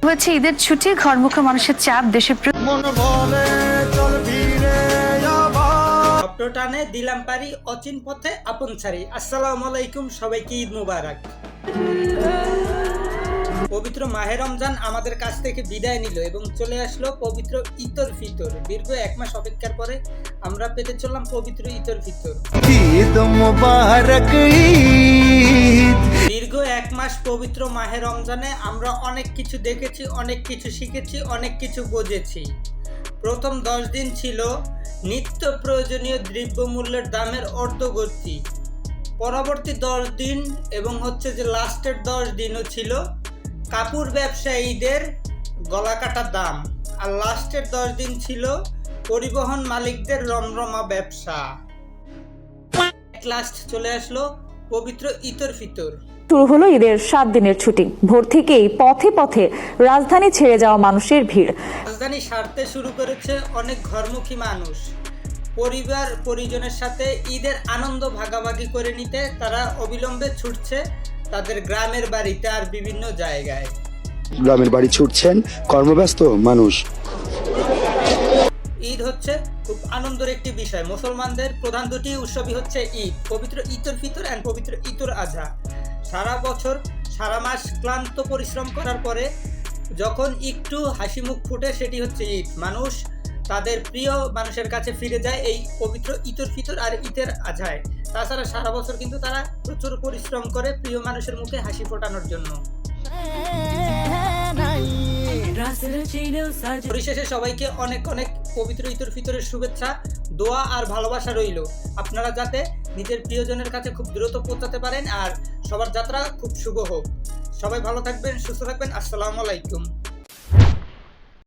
হয়েছে ঈদের ছুটি, ঘরমুখী মানুষের চাপ, দেশে টানে দিলাম পারি অচিন পথে আপন ছাড়ি। আসসালামু আলাইকুম, সবাইকে ঈদ মুবারক। পবিত্র মাহে রমজান আমাদের কাছ থেকে বিদায় নিল এবং চলে আসলো পবিত্র ঈদুল ফিতর। দীর্ঘ এক মাস অপেক্ষার পরে আমরা পেতে চললাম পবিত্র ঈদুল ফিতর। ঈদ মুবারক ঈদ। দীর্ঘ এক মাস পবিত্র মাহে রমজানে আমরা অনেক কিছু দেখেছি, অনেক কিছু শিখেছি, অনেক কিছু বুঝেছি। প্রথম 10 দিন ছিল নিত্য প্রয়োজনীয় দ্রব্যমূল্যের দামের ঊর্ধ্বগতি। পরবর্তী 10 দিন এবং যে লাস্টের 10 দিনও ছিল কাপড় ব্যবসায়ীদের গলা কাটা দাম। আর লাস্টের 10 দিন ছিল পরিবহন মালিকদের রমরমা ব্যবসা। লাস্ট চলে আসলো পবিত্র ঈদুল ফিতর। শুরু হলো ঈদের 7 দিনের ছুটি। ভোর থেকেই পথে পথে রাজধানী ছেড়ে যাওয়া মানুষের ভিড়। রাজধানী সারতে শুরু করেছে অনেক ঘরমুখী মানুষ। পরিবার পরিজনের সাথে ঈদের আনন্দ ভাগাভাগি করে নিতে তারা অবিলম্বে ছুটছে তাদের গ্রামের বাড়িতে আর বিভিন্ন জায়গায়। গ্রামের বাড়ি ছুটছেন কর্মব্যস্ত মানুষ। ঈদ খুব আনন্দের একটি বিষয়। মুসলমানদের প্রধান দুটি উৎসবই ঈদ, পবিত্র ঈদুল ফিতর এন্ড পবিত্র ঈদুল আজহা। সারা বছর সারা মাস ক্লান্ত পরিশ্রম করার পরে যখন একটু হাসি মুখ ফুটে সেটি ঈদ। মানুষ তাদের প্রিয় মানুষের কাছে ফিরে যায় এই পবিত্র ঈদুল ফিতর আর ঈদের আজহায়। তাছাড়া সারা বছর কিন্তু তারা প্রচুর পরিশ্রম করে প্রিয় মানুষের মুখে হাসি ফোটানোর জন্য। পরিশেষে সবাইকে অনেক অনেক পবিত্র ঈদুল ফিতরের শুভেচ্ছা, দোয়া আর ভালোবাসা রইল। আপনারা যাতে নিজের প্রিয়জনের কাছে খুব দ্রুত পৌঁছাতে পারেন আর সবার যাত্রা খুব শুভ হোক। সবাই ভালো থাকবেন, সুস্থ থাকবেন। আসসালামু আলাইকুম।